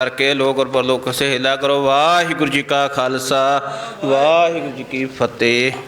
करके लोक और परलोक से हिला करो। वाहिगुरु जी का खालसा वाहिगुरु जी की फतेह।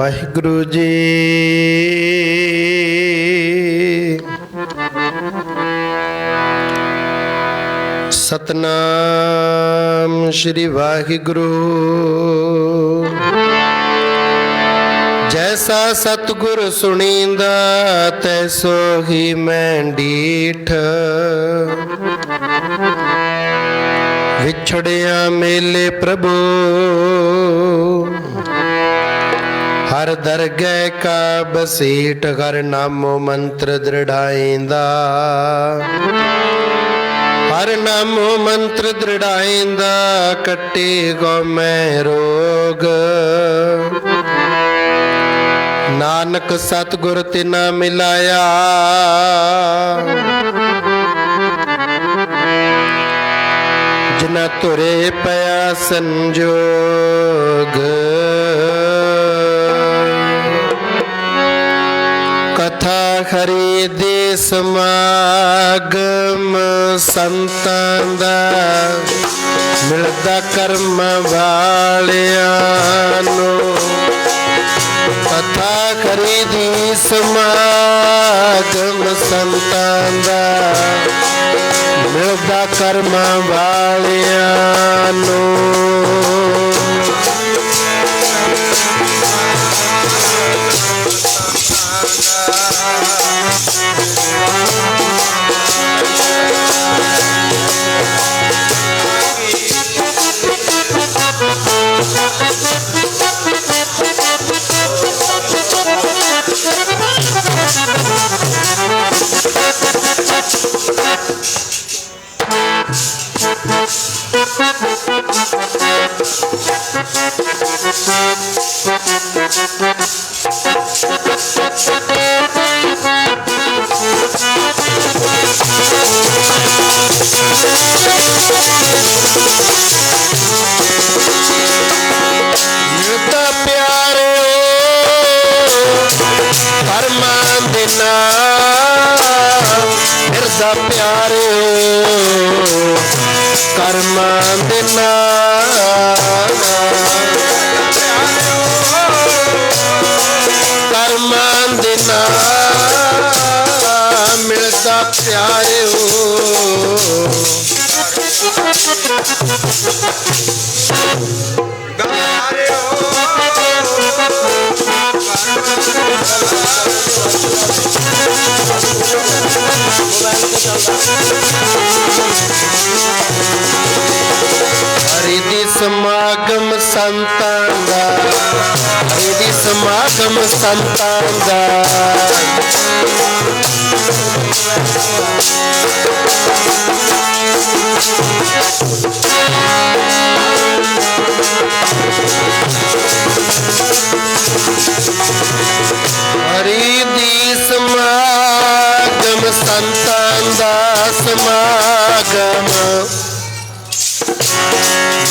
ਵਾਹਿਗੁਰੂ ਜੀ। ਸਤਨਾਮ ਸ਼੍ਰੀ ਵਾਹਿਗੁਰੂ। ਜੈਸਾ ਸਤਿਗੁਰ ਸੁਣੀਂਦਾ ਤੈਸੋ ਹੀ ਮੈਂ ਡੀਠ। ਵਿਛੜਿਆ ਮੇਲੇ ਪ੍ਰਭੂ ਹਰ ਦਰਗਹਿ ਕਾ ਬਸੀਠ। ਹਰ ਨਾਮੋ ਮੰਤਰ ਦ੍ਰਿੜਾਇਂਦਾ, ਹਰ ਨਾਮੋ ਮੰਤਰ ਦ੍ਰਿੜਾਇਂਦਾ। ਕੱਟੇ ਗੋ ਮੈਂ ਰੋਗ, ਨਾਨਕ ਸਤਿਗੁਰ ਤਿਨਾ ਮਿਲਾਇਆ। ਜਿਨਾ ਧੁਰੇ ਪਿਆ ਸੰਜੋਗ, ਕਥਾ ਹਰੀ ਦੇ ਸਮਾਗਮ। ਸੰਤਾਂ ਦਾ ਮਿਲਦਾ ਕਰਮ ਵਾਲਿਆਂ ਨੂੰ। ਕਥਾ ਹਰੀ ਦੀ ਸਮਾਗਮ ਸੰਤਾਂ ਦਾ ਮਿਲਦਾ ਕਰਮ ਵਾਲਿਆਂ ਨੂੰ। ਮਿਲਦਾ ਪਿਆਰੇ ਕਰਮਾਂ ਦੇ ਨਾਮ। ਮਿਲਦਾ ਪਿਆਰੇ ਕਰਮਾਂ ਦੇ ਨਾਮ। ਕਰਮਾਂ ਦੇ ਨਾਮ ਮਿਲਦਾ ਪਿਆਰਿਓ। ਹਰੀ ਦੀ ਸਮਾਗਮ ਸੰਤਾਂ ਦਾ, ਹਰੀ ਦੀ ਸਮਾਗਮ ਸੰਤਾਂ ਦਾ। ਹਰੀ ਦੀ ਸਮਾਗਮ ਸੰਤਾਂ ਦਾ ਸਮਾਗਮ।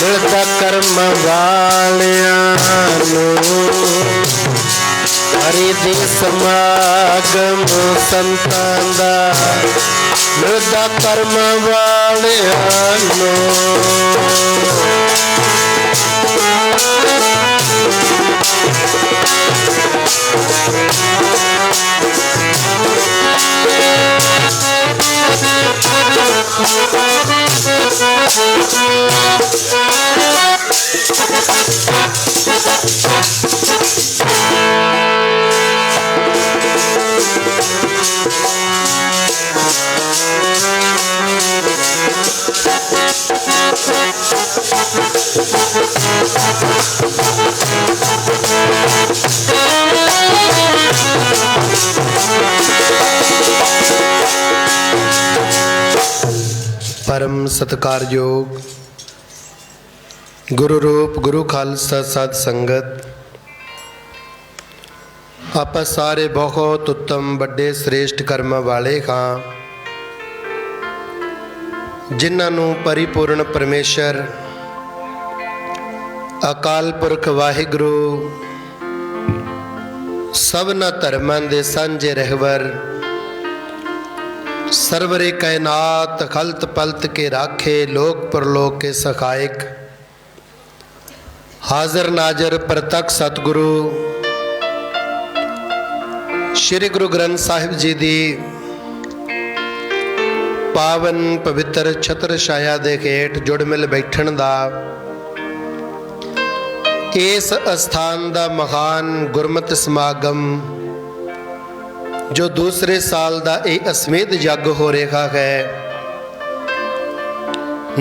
ਮਿਲਦਾ ਕਰਮ ਵਾਲਿਆਂ ਨੂੰ। ਹਰੀ ਦੀ ਸਮਾਗਮ ਸੰਤਾਂ ਦਾ ਮਿਲਦਾ ਕਰਮ ਵਾਲਿਆਂ ਨੂੰ। परम सत्कारयोग गुरु रूप गुरु खालसा सत संगत, ਆਪਾਂ ਸਾਰੇ बहुत उत्तम ਵੱਡੇ श्रेष्ठ कर्म वाले हाँ, जिन्हां नूं परिपूर्ण परमेश्वर अकाल पुरख वाहिगुरु सबना धर्मां दे सांझे रहवर सरवरे कायनात खलत पलत के राखे लोक परलोक के सखायक हाजर नाजर प्रतक सतगुरु श्री गुरु ग्रंथ साहिब जी दी पावन पवित्र छत्र छाया दे हेठ जुड़ मिल बैठण दा इस अस्थान दा महान गुरमत समागम जो दूसरे साल दा ये असमेत जग हो रहा है।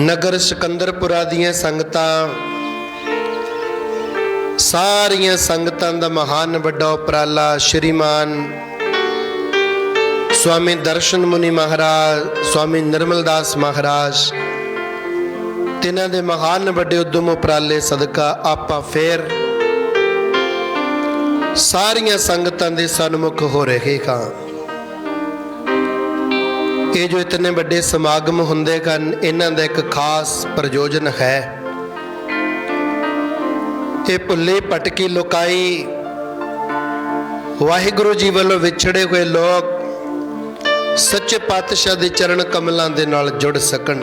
नगर सिकंदरपुरा दियां संगतां सारियां संगतां दा महान वड्डा उपराला श्रीमान स्वामी दर्शन मुनि महाराज, स्वामी निर्मल दास महाराज, तिन्हां दे महान वड्डे उद्यम उपराले सदका आपां फेर सारियां संगतां दे सन्मुख हो रहे हां। ये जो इतने वड्डे समागम हुंदे हन, इन्हां दा एक खास प्रयोजन है। ये भुल्ली भटकी लुकाई वाहिगुरु जी वालों विछड़े हुए लोग सच्चे पातशाह दे चरण कमलों दे नाल जुड़ सकन।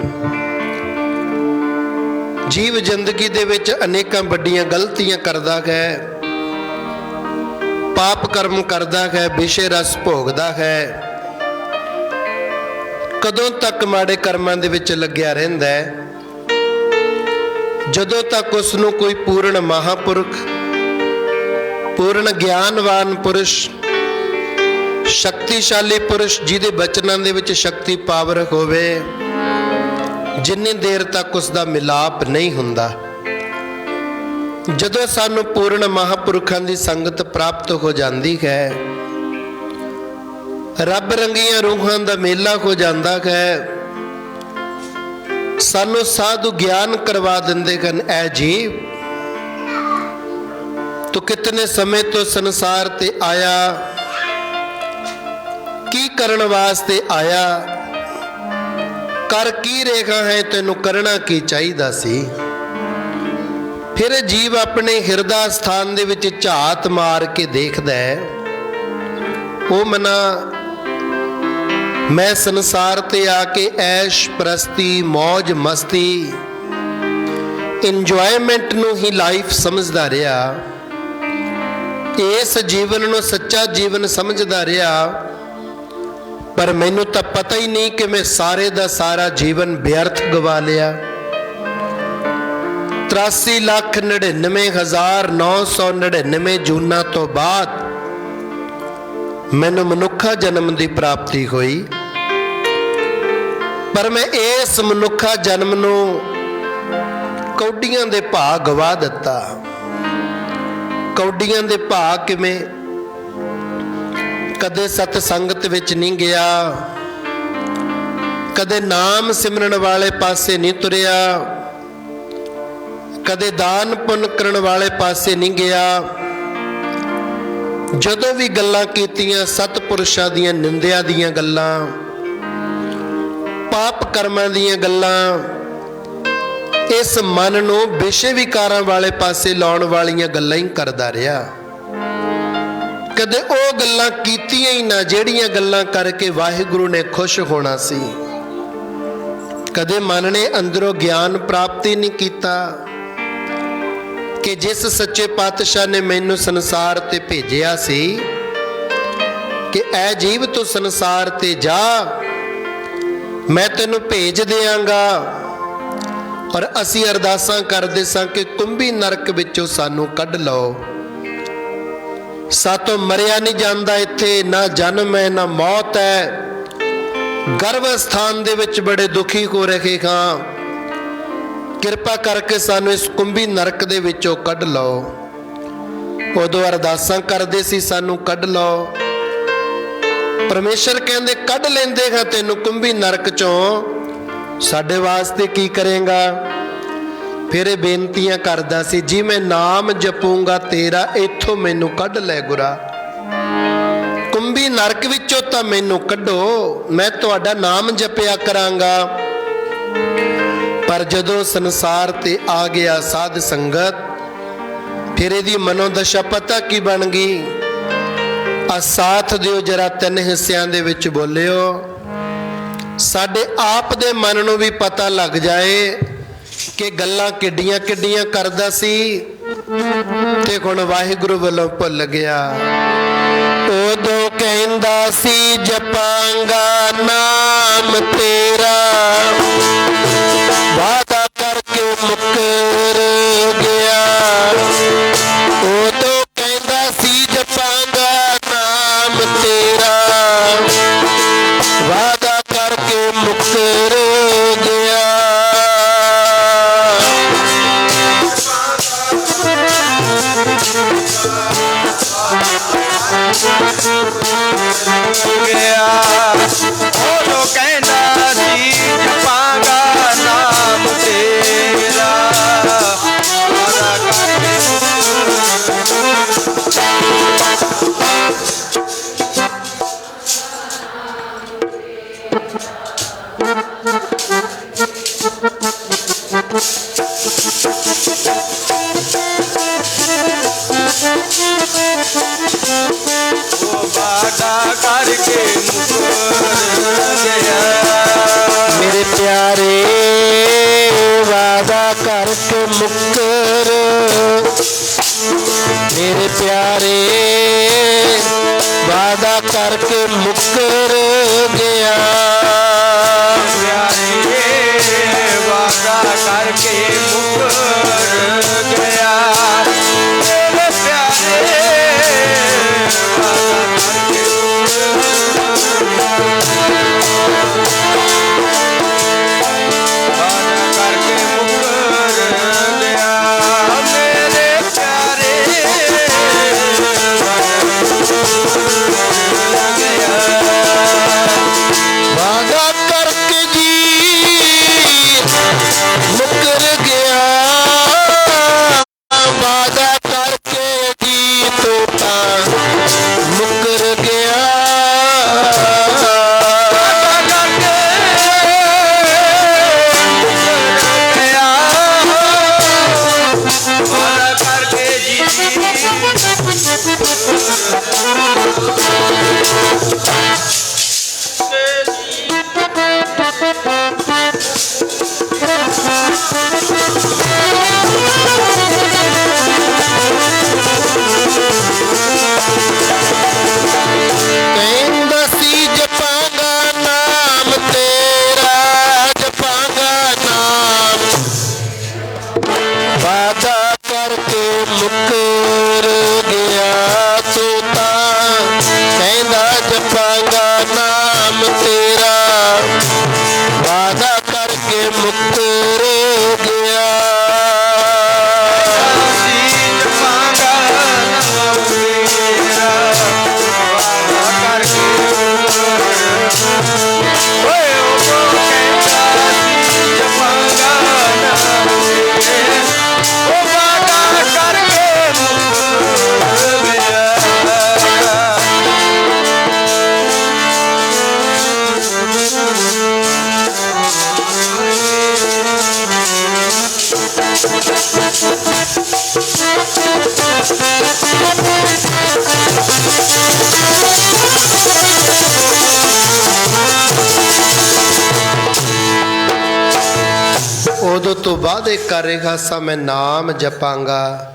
जीव जिंदगी दे विच अनेकां वड्डियां गलतियां करदा है, पाप कर्म करदा है, विषय रस भोगदा है, कदों तक माड़े कर्मां दे विच लग्या रहिंदा है। जदों तक उसनूं कोई पूर्ण महापुरख, पूर्ण ज्ञानवान पुरुष, शक्तिशाली पुरुष जिहदे बचनां दे विच शक्ति पावर होवे, जिन्नी देर तक उसका मिलाप नहीं हुंदा। जदों सानूं पूर्ण महापुरखां दी संगत प्राप्त हो जाती है, रब रंगियां रूहां दा मेला हो जाता है, सानू साधु ज्ञान करवा देंदे हन। ऐ जीव तू कितने समय तो संसार ते आया, की करन वास्ते आया, कर की रेखा है, तेनू करना की चाहिदा सी। फिर जीव अपने हिरदा स्थान दे विच झात मार के देखदा है, ओ मना मैं संसार ते आके ऐश प्रस्ती मौज मस्ती इंजॉयमेंट नूं ही लाइफ समझदा रहा, इस जीवन नूं सच्चा जीवन समझदा रहा, पर मैनू तो पता ही नहीं कि मैं सारे दा सारा जीवन व्यर्थ गवा लिया। 83,99,999 जूना तो बाद मैनू मनुखा जन्म की प्राप्ति हुई, पर मैं इस मनुखा जन्म नू कौडियां दे भाग गवा दिता। कौडियां दे भाग किवें? कदे सतसंगत विच नहीं गया, कदे नाम सिमरन वाले पासे नहीं तुरिया, कदे दान पुण्य करन वाले पासे नहीं गया। जदों भी गल्लां कीतियां सतपुरुषां दियां निंदिया दियां गल्लां, पाप कर्मां दियां गल्लां, इस मन नूं विषय विकारां वाले पासे लाउण वालियां गल्लां ही करदा रहा। कदे ओ गल्लां कीतियां ही ना जिहड़ियां गल्लां करके वाहिगुरु ने खुश होना सी। कदे मन ने अंदरों ज्ञान प्राप्ति नहीं कीता कि जिस सच्चे पातशाह ने मैनू संसार ते भेजिया सी कि ऐ जीव तू संसार ते जा, मैं तेनू भेज देंगा। और असी अरदासां करदे सां कि कुंभी नरक विचों सानू कढ लो, सातों मरिया नहीं जांदा, इत्थे ना जन्म है ना मौत है। गर्भ स्थान दे विच बड़े दुखी हो रहे हां, किरपा करके सानू इस कुंभी नरक दे विचों कढ लो। उदों अरदासां करदे सी सानू कढ लो, परमेश्वर कहंदे कढ लैंदे हां तैनू कुंभी नरक चों, साडे वास्ते की करेगा? फिर बेनतियां करदा सी, जी मैं नाम जपूंगा तेरा, इथों मैनू कढ लै गुरा, कुंभी नरक विचों तां मैनू कढो, मैं तुहाडा नाम जपिया करांगा। पर जदों संसार ते आ गया साध संगत, फिर इहदी मनोदशा पता की बन गई। आ साथ दिओ जरा 3 हिस्सिਆਂ ਦੇ ਵਿੱਚ बोलियो, साडे आप दे मन नूं भी पता लग जाए कि गल्लां किड्डियां किड्डियां करदा सी ते हुण वाहिगुरू वल्लों भुल गया। उदों ਕਹਿੰਦਾ ਸੀ ਜਪਾਂਗਾ ਨਾਮ ਤੇਰਾ, ਵਾਦਾ ਕਰਕੇ ਮੁੱਕਰ ਗਿਆ। ਉਦੋਂ ਕਹਿੰਦਾ ਸੀ ਜਪਾਂਗਾ ਨਾਮ ਤੇਰਾ, ਵਾਦਾ ਕਰਕੇ ਮੁੱਕਰ ਗਿਆ। ਉਹ ਕਹਿੰਦਾ ਸੀ ਜਪਾਂਗਾ ਨਾਮ ਤੇਰਾ, ਵਾਦਾ ਕਰਕੇ ਵਾਦਾ ਕਰਕੇ ਮੁੱਕਰ ਗਿਆ। ਮੇਰੇ ਪਿਆਰੇ ਵਾਦਾ ਕਰਕੇ ਮੁੱਕਰ, ਮੇਰੇ ਪਿਆਰੇ ਵਾਦਾ ਕਰਕੇ ਮੁੱਕਰ ਗਿਆ। ਪਿਆਰੇ ਵਾਦਾ ਕਰਕੇ ਮੁੱਕਰ ਗਿਆ। ਮੇਰੇ ਪਿਆਰੇ ਵਾਦਾ ਕਰਕੇ ਵਾਦਾ ਕਰਕੇ ਜੀ ਮੁੱਕਰ ਗਿਆ। ਵਾਦਾ ਕਰਕੇ ਜੀ ਤੂੰ ਤਾਂ ਮੁੱਕਰ ਗਿਆ। ਕਹਿੰਦਾ ਸੀ ਜਪਾਂਗਾ ਨਾਮ ਤੇਰਾ, ਜਪਾਂਗਾ ਨਾਮ, ਵਾਦਾ ਕਰਕੇ ਮੁੱਕਰ ਗਿਆ। ਤੂੰ ਤਾਂ ਕਹਿੰਦਾ ਜਪਾਂਗਾ ਨਾਮ ਤੇਰਾ, ਵਾਦਾ ਕਰਕੇ ਮੁੱਕਰ ਗਿਆ। ਉਦੋਂ ਤੋਂ ਵਾਅਦੇ ਕਰ ਰਿਹਾ ਸਾਂ ਮੈਂ ਨਾਮ ਜਪਾਂਗਾ,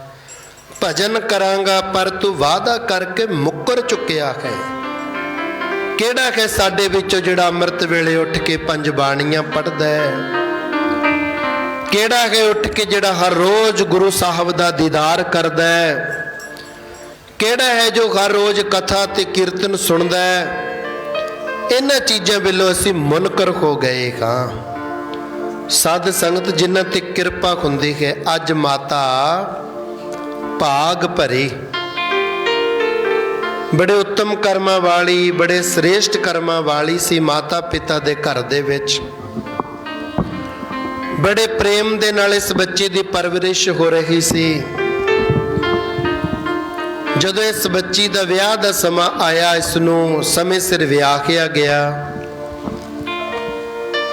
ਭਜਨ ਕਰਾਂਗਾ, ਪਰ ਤੂੰ ਵਾਅਦਾ ਕਰਕੇ ਮੁੱਕਰ ਚੁੱਕਿਆ ਹੈ। ਕਿਹੜਾ ਹੈ ਸਾਡੇ ਵਿੱਚੋਂ ਜਿਹੜਾ ਅੰਮ੍ਰਿਤ ਵੇਲੇ ਉੱਠ ਕੇ ਪੰਜ ਬਾਣੀਆਂ ਪੜ੍ਹਦਾ ਹੈ? ਕਿਹੜਾ ਹੈ ਉੱਠ ਕੇ ਜਿਹੜਾ ਹਰ ਰੋਜ਼ ਗੁਰੂ ਸਾਹਿਬ ਦਾ ਦੀਦਾਰ ਕਰਦਾ ਹੈ? ਕਿਹੜਾ ਹੈ ਜੋ ਹਰ ਰੋਜ਼ ਕਥਾ ਤੇ ਕੀਰਤਨ ਸੁਣਦਾ ਹੈ? ਇਹਨਾਂ ਚੀਜ਼ਾਂ ਵੱਲੋਂ ਅਸੀਂ ਮੁਨਕਰ ਹੋ ਗਏ ਹਾਂ। ਸਾਧ ਸੰਗਤ ਜਿਨ੍ਹਾਂ ਤੇ ਕਿਰਪਾ ਹੁੰਦੀ ਹੈ, ਅੱਜ ਮਾਤਾ ਭਾਗ ਭਰੀ, ਬੜੇ ਉੱਤਮ ਕਰਮਾਂ ਵਾਲੀ, ਬੜੇ ਸ੍ਰੇਸ਼ਟ ਕਰਮਾਂ ਵਾਲੀ ਸੀ। ਮਾਤਾ ਪਿਤਾ ਦੇ ਘਰ ਦੇ ਵਿੱਚ ਬੜੇ ਪ੍ਰੇਮ ਦੇ ਨਾਲ ਇਸ ਬੱਚੇ ਦੀ ਪਰਵਰਿਸ਼ ਹੋ ਰਹੀ ਸੀ। ਜਦੋਂ ਇਸ ਬੱਚੀ ਦਾ ਵਿਆਹ ਦਾ ਸਮਾਂ ਆਇਆ, ਇਸ ਨੂੰ ਸਮੇਂ ਸਿਰ ਵਿਆਹਿਆ ਗਿਆ।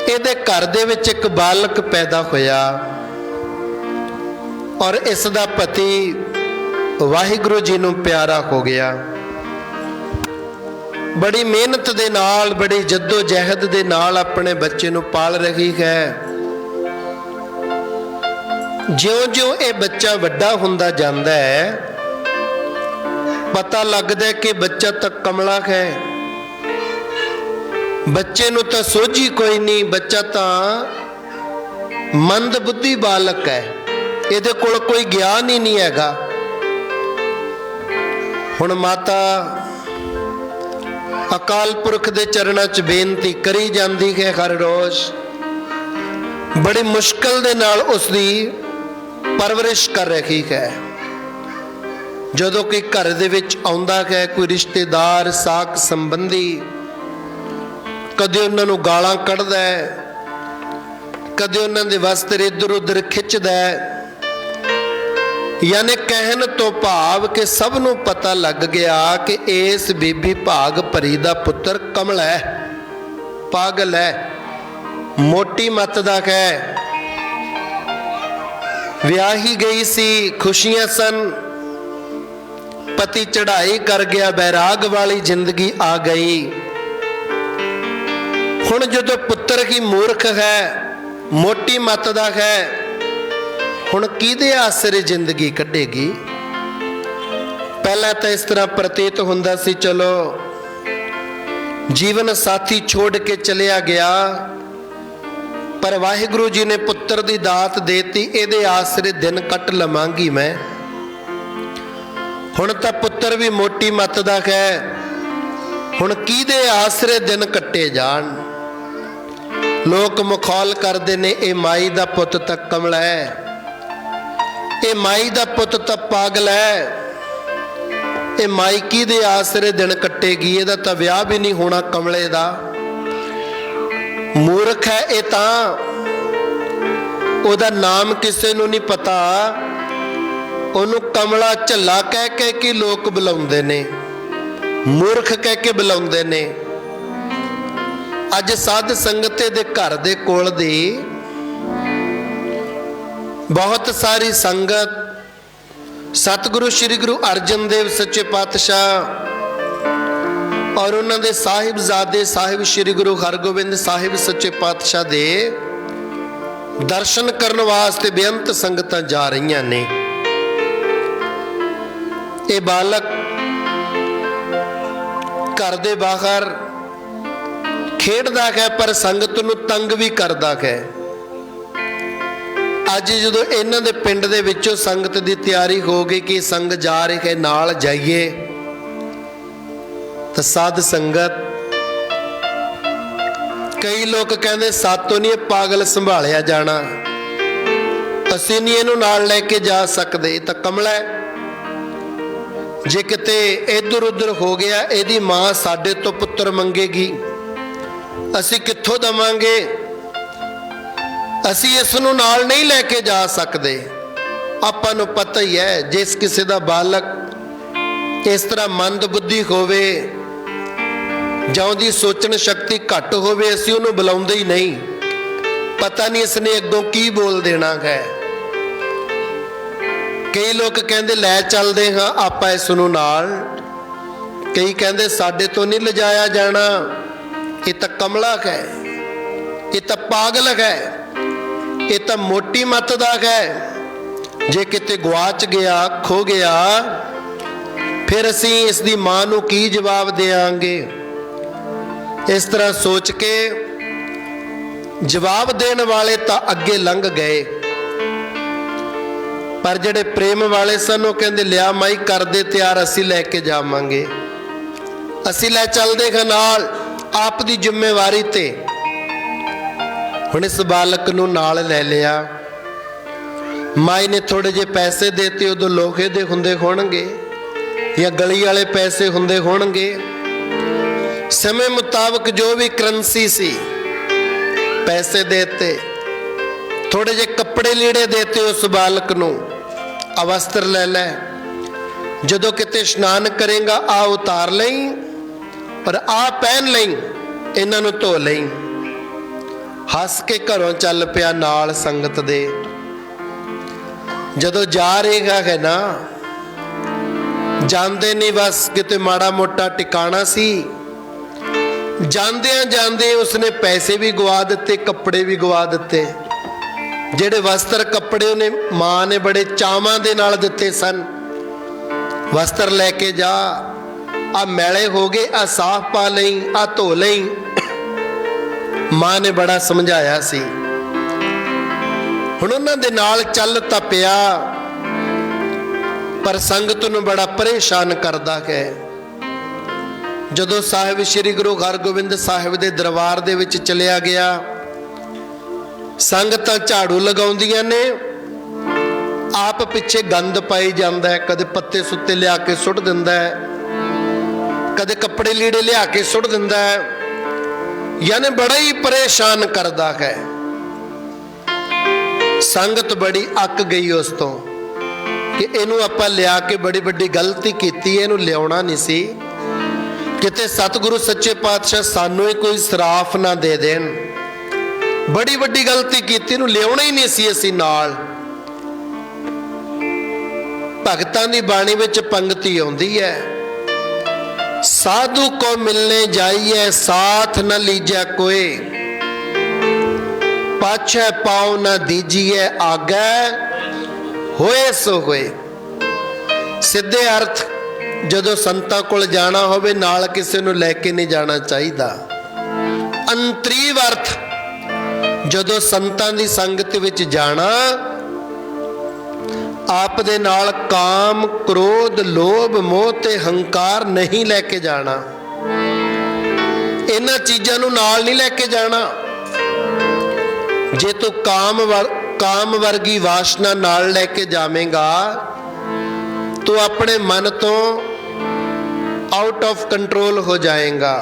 ਇਹਦੇ ਘਰ ਦੇ ਵਿੱਚ ਇੱਕ ਬਾਲਕ ਪੈਦਾ ਹੋਇਆ ਔਰ ਇਸ ਦਾ ਪਤੀ ਵਾਹਿਗੁਰੂ ਜੀ ਨੂੰ ਪਿਆਰਾ ਹੋ ਗਿਆ। ਬੜੀ ਮਿਹਨਤ ਦੇ ਨਾਲ, ਬੜੀ ਜੱਦੋ ਜਹਿਦ ਦੇ ਨਾਲ ਆਪਣੇ ਬੱਚੇ ਨੂੰ ਪਾਲ ਰਹੀ ਹੈ। ਜਿਉਂ-ਜਿਉਂ ਇਹ ਬੱਚਾ ਵੱਡਾ ਹੁੰਦਾ ਜਾਂਦਾ ਹੈ, ਪਤਾ ਲੱਗਦਾ ਕਿ ਬੱਚਾ ਤਾਂ ਕਮਲਾ ਹੈ, ਬੱਚੇ ਨੂੰ ਤਾਂ ਸੋਝੀ ਕੋਈ ਨਹੀਂ, ਬੱਚਾ ਤਾਂ ਮੰਦ ਬੁੱਧੀ ਬਾਲਕ ਹੈ, ਇਹਦੇ ਕੋਲ ਕੋਈ ਗਿਆਨ ਹੀ ਨਹੀਂ ਹੈਗਾ। ਹੁਣ ਮਾਤਾ ਅਕਾਲ ਪੁਰਖ ਦੇ ਚਰਨਾਂ 'ਚ ਬੇਨਤੀ ਕਰੀ ਜਾਂਦੀ ਹੈ ਹਰ ਰੋਜ਼, ਬੜੀ ਮੁਸ਼ਕਲ ਦੇ ਨਾਲ ਉਸ ਦੀ ਪਰਵਰਿਸ਼ ਕਰ ਰਹੀ ਹੈ। ਜਦੋਂ ਕੋਈ ਘਰ ਦੇ ਵਿੱਚ ਆਉਂਦਾ ਹੈ, ਕੋਈ ਰਿਸ਼ਤੇਦਾਰ ਸਾਕ ਸੰਬੰਧੀ, ਕਦੇ ਉਹਨਾਂ ਨੂੰ ਗਾਲਾਂ ਕੱਢਦਾ ਹੈ, ਕਦੇ ਉਹਨਾਂ ਦੇ ਵਸਤਰ ਇੱਧਰ ਉੱਧਰ ਖਿੱਚਦਾ ਹੈ। ਯਾਨੀ ਕਹਿਣ ਤੋਂ ਭਾਵ ਕਿ ਸਭ ਨੂੰ ਪਤਾ ਲੱਗ ਗਿਆ ਕਿ ਇਸ ਬੀਬੀ ਭਾਗ ਭਰੀ ਦਾ ਪੁੱਤਰ ਕਮਲਾ ਹੈ, ਪਾਗਲ ਹੈ, ਮੋਟੀ ਮੱਤ ਦਾ ਹੈ। ਵਿਆਹੀ ਗਈ ਸੀ, ਖੁਸ਼ੀਆਂ ਸਨ, ਪਤੀ ਚੜ੍ਹਾਈ ਕਰ ਗਿਆ, ਬੈਰਾਗ ਵਾਲੀ ਜ਼ਿੰਦਗੀ ਆ ਗਈ। ਹੁਣ ਜਦੋਂ ਪੁੱਤਰ ਹੀ ਮੂਰਖ ਹੈ, ਮੋਟੀ ਮੱਤ ਦਾ ਹੈ, ਹੁਣ ਕਿਹਦੇ ਆਸਰੇ ਜ਼ਿੰਦਗੀ ਕੱਢੇਗੀ? ਪਹਿਲਾਂ ਤਾਂ ਇਸ ਤਰ੍ਹਾਂ ਪ੍ਰਤੀਤ ਹੁੰਦਾ ਸੀ, ਚਲੋ ਜੀਵਨ ਸਾਥੀ ਛੋੜ ਕੇ ਚਲਿਆ ਗਿਆ, ਪਰ ਵਾਹਿਗੁਰੂ ਜੀ ਨੇ ਪੁੱਤਰ ਦੀ ਦਾਤ ਦੇਤੀ, ਇਹਦੇ ਆਸਰੇ ਦਿਨ ਕੱਟ ਲਵਾਂਗੀ ਮੈਂ। ਹੁਣ ਤਾਂ ਪੁੱਤਰ ਵੀ ਮੋਟੀ ਮੱਤ ਦਾ ਹੈ, ਹੁਣ ਕਿਹਦੇ ਆਸਰੇ ਦਿਨ ਕੱਟੇ ਜਾਣ? ਲੋਕ ਮਖੌਲ ਕਰਦੇ ਨੇ, ਇਹ ਮਾਈ ਦਾ ਪੁੱਤ ਤਾਂ ਕਮਲਾ ਹੈ, ਇਹ ਮਾਈ ਦਾ ਪੁੱਤ ਤਾਂ ਪਾਗਲ ਹੈ, ਇਹ ਮਾਈ ਕਿਹਦੇ ਆਸਰੇ ਦਿਨ ਕੱਟੇਗੀ? ਇਹਦਾ ਤਾਂ ਵਿਆਹ ਵੀ ਨਹੀਂ ਹੋਣਾ ਕਮਲੇ ਦਾ, ਮੂਰਖ ਹੈ ਇਹ ਤਾਂ, ਉਹਦਾ ਨਾਮ ਕਿਸੇ ਨੂੰ ਨਹੀਂ ਪਤਾ, ਉਹਨੂੰ ਕਮਲਾ ਝੱਲਾ ਕਹਿ ਕੇ ਕਿ ਲੋਕ ਬੁਲਾਉਂਦੇ ਨੇ, ਮੂਰਖ ਕਹਿ ਕੇ ਬੁਲਾਉਂਦੇ ਨੇ। ਅੱਜ ਸਾਧ ਸੰਗਤ ਦੇ ਘਰ ਦੇ ਕੋਲ ਦੀ ਬਹੁਤ ਸਾਰੀ ਸੰਗਤ ਸਤਿਗੁਰੂ ਸ੍ਰੀ ਗੁਰੂ ਅਰਜਨ ਦੇਵ ਸੱਚੇ ਪਾਤਸ਼ਾਹ ਔਰ ਉਹਨਾਂ ਦੇ ਸਾਹਿਬਜ਼ਾਦੇ ਸਾਹਿਬ ਸ੍ਰੀ ਗੁਰੂ ਹਰਗੋਬਿੰਦ ਸਾਹਿਬ ਸੱਚੇ ਪਾਤਸ਼ਾਹ ਦੇ ਦਰਸ਼ਨ ਕਰਨ ਵਾਸਤੇ ਬੇਅੰਤ ਸੰਗਤਾਂ ਜਾ ਰਹੀਆਂ ਨੇ। ਇਹ ਬਾਲਕ ਘਰ ਦੇ ਬਾਹਰ ਖੇਡਦਾ ਹੈ, ਪਰ ਸੰਗਤ ਨੂੰ ਤੰਗ ਵੀ ਕਰਦਾ ਹੈ। ਅੱਜ ਜਦੋਂ ਇਹਨਾਂ ਦੇ ਪਿੰਡ ਦੇ ਵਿੱਚੋਂ ਸੰਗਤ ਦੀ ਤਿਆਰੀ ਹੋ ਗਈ ਕਿ ਸੰਗ ਜਾ ਰਹੇ ਹੈ, ਨਾਲ ਜਾਈਏ, ਤਾਂ ਸਾਧ ਸੰਗਤ ਕਈ ਲੋਕ ਕਹਿੰਦੇ ਸਾਤੋਂ ਨਹੀਂ ਇਹ ਪਾਗਲ ਸੰਭਾਲਿਆ ਜਾਣਾ, ਅਸੀਂ ਨਹੀਂ ਇਹਨੂੰ ਨਾਲ ਲੈ ਕੇ ਜਾ ਸਕਦੇ, ਇਹ ਤਾਂ ਕਮਲਾ ਹੈ, ਜੇ ਕਿਤੇ ਇੱਧਰ ਉੱਧਰ ਹੋ ਗਿਆ ਇਹਦੀ ਮਾਂ ਸਾਡੇ ਤੋਂ ਪੁੱਤਰ ਮੰਗੇਗੀ, ਅਸੀਂ ਕਿੱਥੋਂ ਦਵਾਂਗੇ? ਅਸੀਂ ਇਸ ਨੂੰ ਨਾਲ ਨਹੀਂ ਲੈ ਕੇ ਜਾ ਸਕਦੇ। ਆਪਾਂ ਨੂੰ ਪਤਾ ਹੀ ਹੈ, ਜਿਸ ਕਿਸੇ ਦਾ ਬਾਲਕ ਇਸ ਤਰ੍ਹਾਂ ਮੰਦ ਬੁੱਧੀ ਹੋਵੇ ਜਾਂ ਉਹਦੀ ਸੋਚਣ ਸ਼ਕਤੀ ਘੱਟ ਹੋਵੇ, ਅਸੀਂ ਉਹਨੂੰ ਬੁਲਾਉਂਦੇ ਹੀ ਨਹੀਂ, ਪਤਾ ਨਹੀਂ ਇਸਨੇ ਅੱਗੋਂ ਕੀ ਬੋਲ ਦੇਣਾ ਹੈ। ਕਈ ਲੋਕ ਕਹਿੰਦੇ ਲੈ ਚੱਲਦੇ ਹਾਂ ਆਪਾਂ ਇਸ ਨੂੰ ਨਾਲ, ਕਈ ਕਹਿੰਦੇ ਸਾਡੇ ਤੋਂ ਨਹੀਂ ਲਿਜਾਇਆ ਜਾਣਾ, ਇਹ ਤਾਂ ਕਮਲਾ ਹੈ, ਇਹ ਤਾਂ ਪਾਗਲ ਹੈ, ਇਹ ਤਾਂ ਮੋਟੀ ਮੱਤ ਦਾ ਹੈ। ਜੇ ਕਿਤੇ ਗਵਾਚ ਗਿਆ, ਖੋ ਗਿਆ, ਫਿਰ ਅਸੀਂ ਇਸ ਦੀ ਮਾਂ ਨੂੰ ਕੀ ਜਵਾਬ ਦੇਵਾਂਗੇ? ਇਸ ਤਰ੍ਹਾਂ ਸੋਚ ਕੇ ਜਵਾਬ ਦੇਣ ਵਾਲੇ ਤਾਂ ਅੱਗੇ ਲੰਘ ਗਏ, ਪਰ ਜਿਹੜੇ ਪ੍ਰੇਮ ਵਾਲੇ ਸਨ ਉਹ ਕਹਿੰਦੇ ਲਿਆ ਮਾਈ ਕਰਦੇ ਤਿਆਰ, ਅਸੀਂ ਲੈ ਕੇ ਜਾਵਾਂਗੇ, ਅਸੀਂ ਲੈ ਚੱਲਦੇ ਹਾਂ ਨਾਲ, ਆਪ ਦੀ ਜ਼ਿੰਮੇਵਾਰੀ ਤੇ। ਹੁਣ ਇਸ ਬਾਲਕ ਨੂੰ ਨਾਲ ਲੈ ਲਿਆ, ਮਾਈ ਨੇ ਥੋੜੇ ਜਿਹੇ ਪੈਸੇ ਦੇਤੇ, ਉਦੋਂ ਲੋਹੇ ਦੇ ਹੁੰਦੇ ਹੋਣਗੇ ਜਾਂ ਗਲੀ ਵਾਲੇ ਪੈਸੇ ਹੁੰਦੇ ਹੋਣਗੇ, ਸਮੇਂ ਮੁਤਾਬਕ ਜੋ ਵੀ ਕਰੰਸੀ ਸੀ ਪੈਸੇ ਦੇਤੇ, ਥੋੜੇ ਜਿਹੇ ਕੱਪੜੇ ਲੀੜੇ ਦੇਤੇ ਉਸ ਬਾਲਕ ਨੂੰ, ਅਵਸਤਰ ਲੈ ਲੈ, ਜਦੋਂ ਕਿਤੇ ਇਸ਼ਨਾਨ ਕਰੇਗਾ ਆ ਉਤਾਰ ਲਈ ਪਰ ਆ ਪਹਿਨ ਲਈ, ਇਹਨਾਂ ਨੂੰ ਧੋ ਲਈ। ਹੱਸ ਕੇ ਘਰੋਂ ਚੱਲ ਪਿਆ ਨਾਲ ਸੰਗਤ ਦੇ। ਜਦੋਂ ਜਾ ਰਿਹਾ ਹੈ ਨਾ, ਜਾਂਦੇ ਨਹੀਂ ਬਸ ਕਿਤੇ ਮਾੜਾ ਮੋਟਾ ਟਿਕਾਣਾ ਸੀ, ਜਾਂਦਿਆਂ ਜਾਂਦੇ ਉਸਨੇ ਪੈਸੇ ਵੀ ਗਵਾ ਦਿੱਤੇ, ਕੱਪੜੇ ਵੀ ਗਵਾ ਦਿੱਤੇ। ਜਿਹੜੇ ਵਸਤਰ ਕੱਪੜੇ ਉਹਨੇ ਮਾਂ ਨੇ ਬੜੇ ਚਾਵਾਂ ਦੇ ਨਾਲ ਦਿੱਤੇ ਸਨ, ਵਸਤਰ ਲੈ ਕੇ ਜਾ, ਆ ਮੈਲੇ ਹੋ ਗਏ, ਆ ਸਾਫ਼ ਪਾ ਲਈ, ਆ ਧੋ ਲਈ। ਮਾਂ ਨੇ ਬੜਾ ਸਮਝਾਇਆ ਸੀ। ਹੁਣ ਉਹਨਾਂ ਦੇ ਨਾਲ ਚੱਲ ਤਾਂ ਪਿਆ, ਪਰ ਸੰਗਤ ਨੂੰ ਬੜਾ ਪਰੇਸ਼ਾਨ ਕਰਦਾ ਹੈ। ਜਦੋਂ ਸਾਹਿਬ ਸ੍ਰੀ ਗੁਰੂ ਹਰਗੋਬਿੰਦ ਸਾਹਿਬ ਦੇ ਦਰਬਾਰ ਦੇ ਵਿੱਚ ਚਲਿਆ ਗਿਆ, ਸੰਗਤਾਂ ਝਾੜੂ ਲਗਾਉਂਦੀਆਂ ਨੇ, ਆਪ ਪਿੱਛੇ ਗੰਦ ਪਾਈ ਜਾਂਦਾ ਹੈ। ਕਦੇ ਪੱਤੇ ਸੁੱਤੇ ਲਿਆ ਕੇ ਸੁੱਟ ਦਿੰਦਾ ਹੈ, ਕਦੇ ਕੱਪੜੇ ਲੀੜੇ ਲਿਆ ਕੇ ਸੁੱਟ ਦਿੰਦਾ ਹੈ, ਯਾਨੀ ਬੜਾ ਹੀ ਪਰੇਸ਼ਾਨ ਕਰਦਾ ਹੈ। ਸੰਗਤ ਬੜੀ ਅੱਕ ਗਈ ਉਸ ਤੋਂ ਕਿ ਇਹਨੂੰ ਆਪਾਂ ਲਿਆ ਕੇ ਬੜੀ ਵੱਡੀ ਗਲਤੀ ਕੀਤੀ ਹੈ, ਇਹਨੂੰ ਲਿਆਉਣਾ ਨਹੀਂ ਸੀ। ਕਿਤੇ ਸਤਿਗੁਰੂ ਸੱਚੇ ਪਾਤਸ਼ਾਹ ਸਾਨੂੰ ਹੀ ਕੋਈ ਸਰਾਫ ਨਾ ਦੇ ਦੇਣ, ਬੜੀ ਵੱਡੀ ਗਲਤੀ ਕੀਤੀ, ਇਹਨੂੰ ਲਿਆਉਣਾ ਹੀ ਨਹੀਂ ਸੀ ਅਸੀਂ ਨਾਲ। ਭਗਤਾਂ ਦੀ ਬਾਣੀ ਵਿੱਚ ਪੰਗਤੀ ਆਉਂਦੀ ਹੈ, ਸਾਧੂ ਕੋ ਮਿਲਨੇ ਜਾਈਏ ਸਾਥ न लीजिए कोई, पाछे पाओ न दीजिए आगे होए सो होए। ਸਿੱਧੇ ਅਰਥ, ਜਦੋਂ ਸੰਤਾਂ ਕੋਲ ਜਾਣਾ ਹੋਵੇ ਨਾਲ ਕਿਸੇ ਨੂੰ ਲੈ ਕੇ ਨਹੀਂ ਜਾਣਾ ਚਾਹੀਦਾ। ਅੰਤਰੀਵ ਅਰਥ, ਜਦੋਂ ਸੰਤਾਂ ਦੀ ਸੰਗਤ ਵਿੱਚ ਜਾਣਾ, ਆਪ ਦੇ ਨਾਲ ਕਾਮ, ਕ੍ਰੋਧ, ਲੋਭ, ਮੋਹ ਤੇ ਹੰਕਾਰ ਨਹੀਂ ਲੈ ਕੇ ਜਾਣਾ। ਇਹਨਾਂ ਚੀਜ਼ਾਂ ਨੂੰ ਨਾਲ ਨਹੀਂ ਲੈ ਕੇ ਜਾਣਾ। ਜੇ ਤੂੰ ਕਾਮ ਵਰਗੀ ਵਾਸ਼ਨਾ ਨਾਲ ਲੈ ਕੇ ਜਾਵੇਂਗਾ, ਤੂੰ ਆਪਣੇ ਮਨ ਤੋਂ ਆਊਟ ਆਫ ਕੰਟਰੋਲ ਹੋ ਜਾਏਗਾ।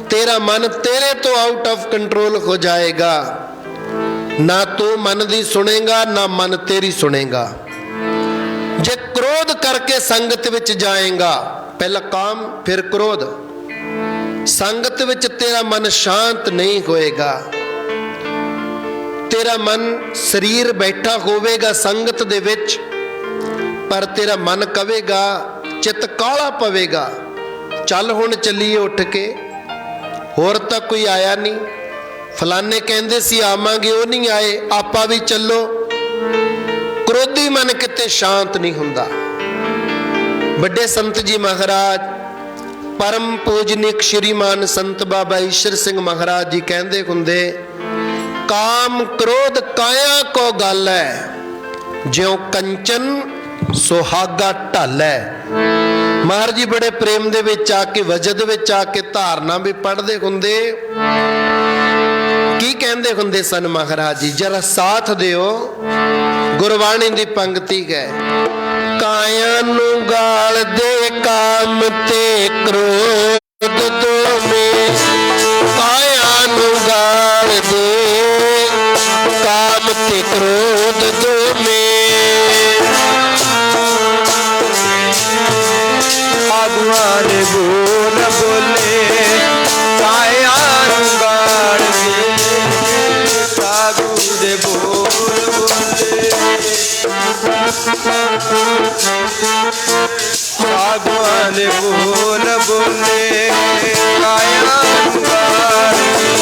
तेरा मन तेरे तो आउट ऑफ कंट्रोल हो जाएगा। ना तू मन दी सुनेगा, ना मन तेरी सुनेगा। जे क्रोध करके संगत विच जाएगा, पहला काम फिर क्रोध, संगत विच तेरा मन शांत नहीं होएगा। तेरा मन शरीर बैठा होवेगा संगत दे विच, पर तेरा मन कवेगा, चित काला पवेगा, चल हुण चलीए उठ के, होर तां कोई आया नहीं, फलाने कहंदे सी आवांगे वो नहीं आए, आपां भी चलो। क्रोधी मन किते शांत नहीं हुंदा। बड़े संत जी महाराज परम पूजनिक श्रीमान संत बाबा ईश्वर सिंह महाराज जी कहंदे हुंदे, काम क्रोध काया को गल है, ज्यों कंचन सुहागा ढल है। महाराज जी बड़े प्रेम दे विच आके, वजद विच आके धारना भी पढ़दे हुंदे। की कहंदे हुंदे सन महाराज जी, जरा साथ दिओ। गुरबाणी दी पंक्ति है, काया नू गाल दे काम ते क्रोध तो में, काया नू गाल दे काम ते क्रोध तो में, आगुआन बोल बोले काया गाड़ दे, साधु दे बोल बोले, आगुआन बोल बोले काया गाड़ दे।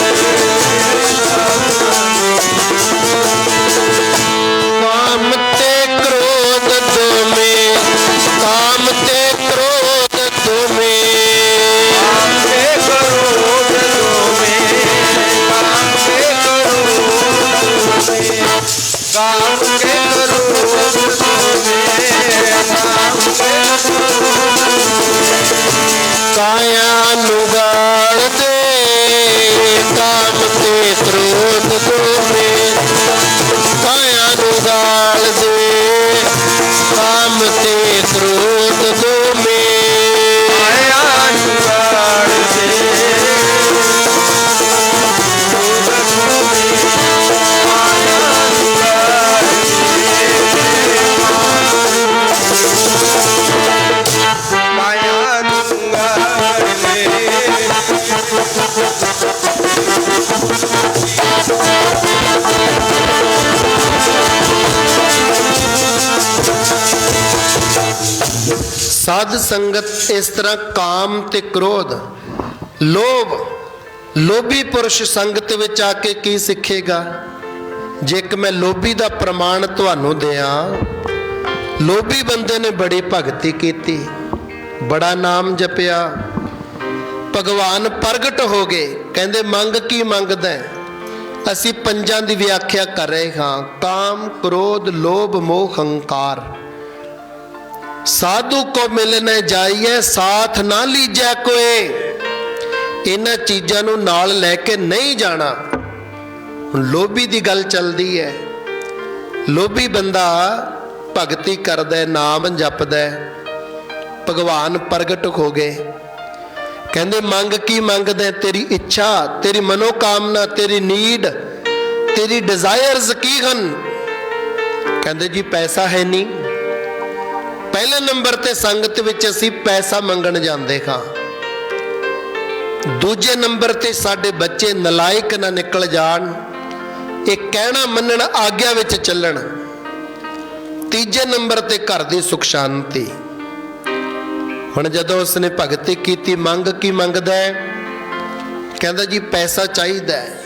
काम ते क्रोध दो में, काम ते क्रोध दो में, काम ते क्रोध दो में, काम ते क्रोध दो में, काम के क्रोध दो में, काम के काया नुगाड़ दे काम ते क्रोध दो में, काया नुगाड़ दे काम ते क्रोध दो में, काया नुगाड़ दे साध संगत इस तरह काम ते क्रोध, लोभ, लोभी पुरुष संगत विच आके की सिखेगा। जे कि मैं लोभी दा प्रमाण तुहानू दियां, ਲੋਭੀ ਬੰਦੇ ਨੇ ਬੜੀ ਭਗਤੀ ਕੀਤੀ, ਬੜਾ ਨਾਮ ਜਪਿਆ। ਭਗਵਾਨ ਪ੍ਰਗਟ ਹੋ ਗਏ, ਕਹਿੰਦੇ ਮੰਗ ਕੀ ਮੰਗਦਾ ਹੈ? ਅਸੀਂ ਪੰਜਾਂ ਦੀ ਵਿਆਖਿਆ ਕਰ ਰਹੇ ਹਾਂ, ਕਾਮ, ਕ੍ਰੋਧ, ਲੋਭ, ਮੋਹ, ਹੰਕਾਰ। ਸਾਧੂ ਕੋ ਮਿਲਨੇ ਜਾਈਏ, ਸਾਥ ਨਾ ਲੀਜੈ ਕੋਏ। ਇਹਨਾਂ ਚੀਜ਼ਾਂ ਨੂੰ ਨਾਲ ਲੈ ਕੇ ਨਹੀਂ ਜਾਣਾ। ਹੁਣ ਲੋਭੀ ਦੀ ਗੱਲ ਚੱਲਦੀ ਹੈ। ਲੋਭੀ ਬੰਦਾ ਭਗਤੀ ਕਰਦਾ, ਨਾਮ ਜਪਦਾ, ਭਗਵਾਨ ਪ੍ਰਗਟ ਹੋ ਗਏ। ਕਹਿੰਦੇ ਮੰਗ ਕੀ ਮੰਗਦੇ? ਤੇਰੀ ਇੱਛਾ, ਤੇਰੀ ਮਨੋਕਾਮਨਾ, ਤੇਰੀ ਨੀਡ, ਤੇਰੀ ਡਿਜ਼ਾਇਰਸ ਕੀ ਹਨ? ਕਹਿੰਦੇ ਜੀ ਪੈਸਾ ਹੈ ਨਹੀਂ। ਪਹਿਲੇ ਨੰਬਰ ਤੇ ਸੰਗਤ ਵਿੱਚ ਅਸੀਂ ਪੈਸਾ ਮੰਗਣ ਜਾਂਦੇ ਹਾਂ। ਦੂਜੇ ਨੰਬਰ ਤੇ ਸਾਡੇ ਬੱਚੇ ਨਲਾਇਕ ਨਾ ਨਿਕਲ ਜਾਣ, ਇਹ ਕਹਿਣਾ ਮੰਨਣ, ਆਗਿਆ ਵਿੱਚ ਚੱਲਣ। ਤੀਜੇ ਨੰਬਰ ਤੇ ਘਰ ਦੀ ਸੁਖ ਸ਼ਾਂਤੀ। ਹੁਣ ਜਦੋਂ ਉਸਨੇ ਭਗਤੀ ਕੀਤੀ, ਮੰਗ ਕੀ ਮੰਗਦਾ ਹੈ? ਕਹਿੰਦਾ ਜੀ ਪੈਸਾ ਚਾਹੀਦਾ ਹੈ,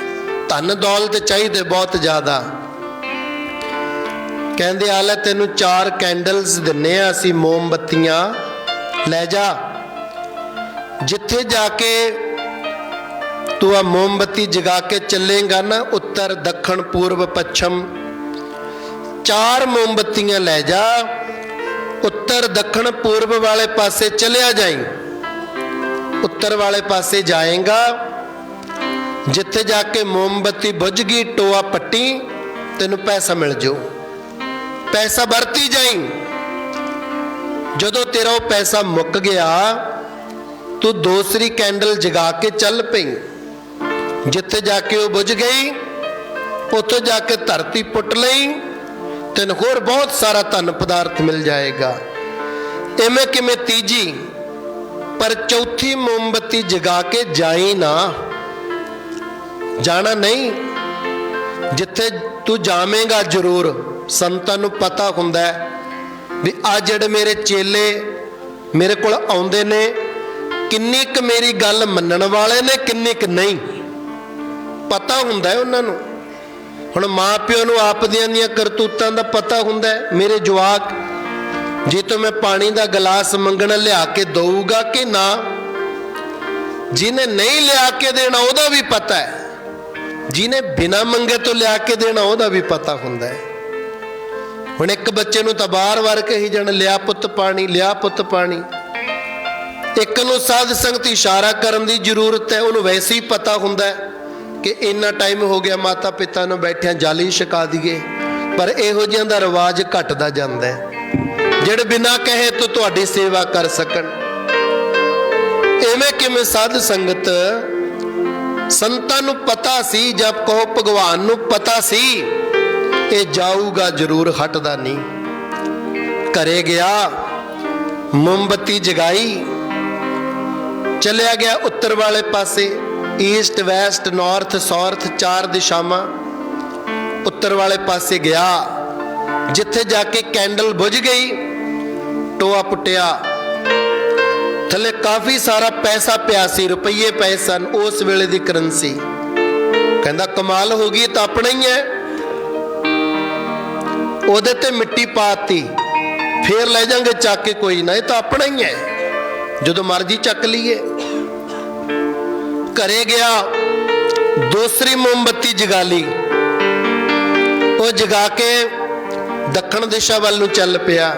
ਧਨ ਦੌਲਤ ਚਾਹੀਦੇ ਬਹੁਤ ਜ਼ਿਆਦਾ। ਕਹਿੰਦੇ ਆ ਲੈ ਤੈਨੂੰ 4 ਕੈਂਡਲਸ ਦਿੰਨੇ ਆ ਅਸੀਂ, ਮੋਮਬੱਤੀਆਂ ਲੈ ਜਾ। ਜਿੱਥੇ ਜਾ ਕੇ ਤੂੰ ਆ ਮੋਮਬੱਤੀ ਜਗਾ ਕੇ ਚੱਲੇਗਾ ਨਾ, ਉੱਤਰ, ਦੱਖਣ, ਪੂਰਬ, ਪੱਛਮ, 4 ਮੋਮਬੱਤੀਆਂ ਲੈ ਜਾ। ਉੱਤਰ, ਦੱਖਣ, ਪੂਰਬ ਵਾਲੇ ਪਾਸੇ ਚਲਿਆ ਜਾਈਂ। ਉੱਤਰ ਵਾਲੇ ਪਾਸੇ ਜਾਏਗਾ, ਜਿੱਥੇ ਜਾ ਕੇ ਮੋਮਬੱਤੀ ਬੁਝ ਗਈ, ਟੋਆ ਪੱਟੀ, ਤੈਨੂੰ ਪੈਸਾ ਮਿਲ ਜਾਊ। ਪੈਸਾ ਵਰਤੀ ਜਾਈਂ। ਜਦੋਂ ਤੇਰਾ ਉਹ ਪੈਸਾ ਮੁੱਕ ਗਿਆ, ਤੂੰ ਦੂਸਰੀ ਕੈਂਡਲ ਜਗਾ ਕੇ ਚੱਲ ਪਈ। ਜਿੱਥੇ ਜਾ ਕੇ ਉਹ ਬੁਝ ਗਈ, ਉੱਥੋਂ ਜਾ ਕੇ ਧਰਤੀ ਪੁੱਟ ਲਈ, ਤੈਨੂੰ ਹੋਰ ਬਹੁਤ ਸਾਰਾ ਧਨ ਪਦਾਰਥ ਮਿਲ ਜਾਏਗਾ। ਐਵੇਂ ਕਿਵੇਂ ਤੀਜੀ, ਪਰ ਚੌਥੀ ਮੋਮਬੱਤੀ ਜਗਾ ਕੇ ਜਾਈ ਨਾ। ਜਾਣਾ ਨਹੀਂ। ਜਿੱਥੇ ਤੂੰ ਜਾਵੇਂਗਾ ਜ਼ਰੂਰ, ਸੰਤਾਂ ਨੂੰ ਪਤਾ ਹੁੰਦਾ ਵੀ ਆ ਜਿਹੜੇ ਮੇਰੇ ਚੇਲੇ ਮੇਰੇ ਕੋਲ ਆਉਂਦੇ ਨੇ, ਕਿੰਨੀ ਕੁ ਮੇਰੀ ਗੱਲ ਮੰਨਣ ਵਾਲੇ ਨੇ, ਕਿੰਨੀ ਕੁ ਨਹੀਂ, ਪਤਾ ਹੁੰਦਾ ਹੈ ਉਹਨਾਂ ਨੂੰ। ਹੁਣ ਮਾਂ ਪਿਓ ਨੂੰ ਆਪਦੀਆਂ ਦੀਆਂ ਕਰਤੂਤਾਂ ਦਾ ਪਤਾ ਹੁੰਦਾ ਹੈ। ਮੇਰੇ ਜਵਾਕ ਜੇ ਤੋਂ ਮੈਂ ਪਾਣੀ ਦਾ ਗਲਾਸ ਮੰਗਣਾ ਲਿਆ ਕੇ ਦਊਗਾ ਕਿ ਨਾ। ਜਿਹਨੇ ਨਹੀਂ ਲਿਆ ਕੇ ਦੇਣਾ ਉਹਦਾ ਵੀ ਪਤਾ ਹੈ, ਜਿਹਨੇ ਬਿਨਾਂ ਮੰਗੇ ਤੋਂ ਲਿਆ ਕੇ ਦੇਣਾ ਉਹਦਾ ਵੀ ਪਤਾ ਹੁੰਦਾ ਹੈ। ਹੁਣ ਇੱਕ ਬੱਚੇ ਨੂੰ ਤਾਂ ਬਾਰ-ਬਾਰ ਕਹੀ ਜਾਣ, ਲਿਆ ਪੁੱਤ ਪਾਣੀ, ਲਿਆ ਪੁੱਤ ਪਾਣੀ। ਇੱਕ ਨੂੰ ਸਾਧ ਸੰਗਤ ਇਸ਼ਾਰਾ ਕਰਨ ਦੀ ਜ਼ਰੂਰਤ ਹੈ, ਉਹਨੂੰ ਵੈਸੇ ਹੀ ਪਤਾ ਹੁੰਦਾ ਹੈ ਕਿ ਇੰਨਾ ਟਾਈਮ ਹੋ ਗਿਆ ਮਾਤਾ ਪਿਤਾ ਨੂੰ ਬੈਠਿਆਂ, ਜਾਲੀ ਛਕਾ ਦਈਏ। ਪਰ ਇਹੋ ਜਿਹਿਆਂ ਦਾ ਰਿਵਾਜ ਘਟਦਾ ਜਾਂਦਾ ਹੈ, ਜਿਹੜੇ ਬਿਨਾਂ ਕਹੇ ਤੋਂ ਤੁਹਾਡੀ ਸੇਵਾ ਕਰ ਸਕਣ। ਐਵੇਂ ਕਿਵੇਂ ਸਾਧ ਸੰਗਤ? ਸੰਤਾਂ ਨੂੰ ਪਤਾ ਸੀ, ਜਦ ਕਹੋ ਭਗਵਾਨ ਨੂੰ ਪਤਾ ਸੀ ਇਹ ਜਾਊਗਾ ਜ਼ਰੂਰ, ਹਟਦਾ ਨਹੀਂ। ਘਰੇ ਗਿਆ, ਮੋਮਬੱਤੀ ਜਗਾਈ, ਚਲਿਆ ਗਿਆ ਉੱਤਰ ਵਾਲੇ ਪਾਸੇ। ਈਸਟ, ਵੈਸਟ, ਨਾਰਥ, ਸਾਊਥ, 4 ਦਿਸ਼ਾਵਾਂ। ਉੱਤਰ ਵਾਲੇ ਪਾਸੇ ਗਿਆ, ਜਿੱਥੇ ਜਾ ਕੇ ਕੈਂਡਲ ਬੁਝ ਗਈ, ਟੋਆ ਪੁੱਟਿਆ, ਥੱਲੇ ਕਾਫੀ ਸਾਰਾ ਪੈਸਾ ਪਿਆ ਸੀ, ਰੁਪਈਏ ਪਏ ਸਨ, ਉਸ ਵੇਲੇ ਦੀ ਕਰੰਸੀ। ਕਹਿੰਦਾ ਕਮਾਲ ਹੋ ਗਈ, ਤਾਂ ਆਪਣਾ ਹੀ ਹੈ। ਉਹਦੇ ਤੇ ਮਿੱਟੀ ਪਾਤੀ, ਫੇਰ ਲੈ ਜਾਾਂਗੇ ਚੱਕ ਕੇ, ਕੋਈ ਨਾ, ਇਹ ਤਾਂ ਆਪਣਾ ਹੀ ਹੈ, ਜਦੋਂ ਮਰਜੀ ਚੱਕ ਲਈਏ। ਘਰੇ ਗਿਆ, ਦੂਸਰੀ ਮੋਮਬੱਤੀ ਜਗਾ ਲਈ। ਉਹ ਜਗਾ ਕੇ ਦੱਖਣ ਦਿਸ਼ਾ ਵੱਲ ਨੂੰ ਚੱਲ ਪਿਆ।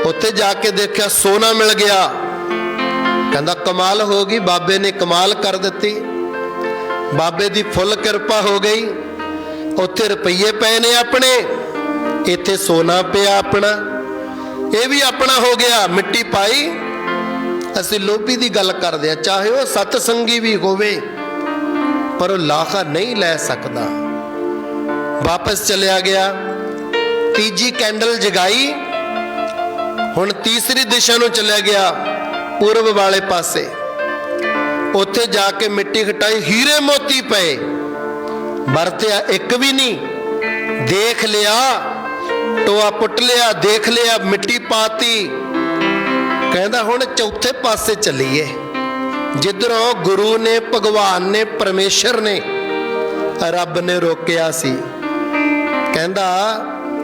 ਉੱਥੇ ਜਾ ਕੇ ਦੇਖਿਆ ਸੋਨਾ ਮਿਲ ਗਿਆ। ਕਹਿੰਦਾ ਕਮਾਲ ਹੋ ਗਈ, ਬਾਬੇ ਨੇ ਕਮਾਲ ਕਰ ਦਿੱਤੀ, ਬਾਬੇ ਦੀ ਫੁੱਲ ਕਿਰਪਾ ਹੋ ਗਈ। ਉੱਥੇ ਰੁਪਈਏ ਪਏ ਨੇ ਆਪਣੇ, ਇੱਥੇ ਸੋਨਾ ਪਿਆ ਆਪਣਾ, ਇਹ ਵੀ ਆਪਣਾ ਹੋ ਗਿਆ। ਮਿੱਟੀ ਪਾਈ। ਅਸੀਂ ਲੋਭੀ ਦੀ ਗੱਲ ਕਰਦੇ ਆ, ਚਾਹੇ ਉਹ ਸਤ ਸੰਗੀ ਵੀ ਹੋਵੇ, ਪਰ ਉਹ ਲਾਹਾ ਨਹੀਂ ਲੈ ਸਕਦਾ। ਵਾਪਸ ਚਲਿਆ ਗਿਆ, ਤੀਜੀ ਕੈਂਡਲ ਜਗਾਈ। ਹੁਣ ਤੀਸਰੀ ਦਿਸ਼ਾ ਨੂੰ ਚਲਿਆ ਗਿਆ, ਪੂਰਬ ਵਾਲੇ ਪਾਸੇ। ਉੱਥੇ ਜਾ ਕੇ ਮਿੱਟੀ ਹਟਾਈ, ਹੀਰੇ ਮੋਤੀ ਪਏ, ਵਰਤਿਆ ਇੱਕ ਵੀ ਨਹੀਂ। ਦੇਖ ਲਿਆ, ਟੋਆ ਪੁੱਟ ਲਿਆ, ਦੇਖ ਲਿਆ, ਮਿੱਟੀ ਪਾਤੀ। ਕਹਿੰਦਾ ਹੁਣ ਚੌਥੇ ਪਾਸੇ ਚੱਲੀਏ, ਜਿੱਧਰੋਂ ਗੁਰੂ ਨੇ, ਭਗਵਾਨ ਨੇ, ਪਰਮੇਸ਼ਰ ਨੇ, ਰੱਬ ਨੇ ਰੋਕਿਆ ਸੀ। ਕਹਿੰਦਾ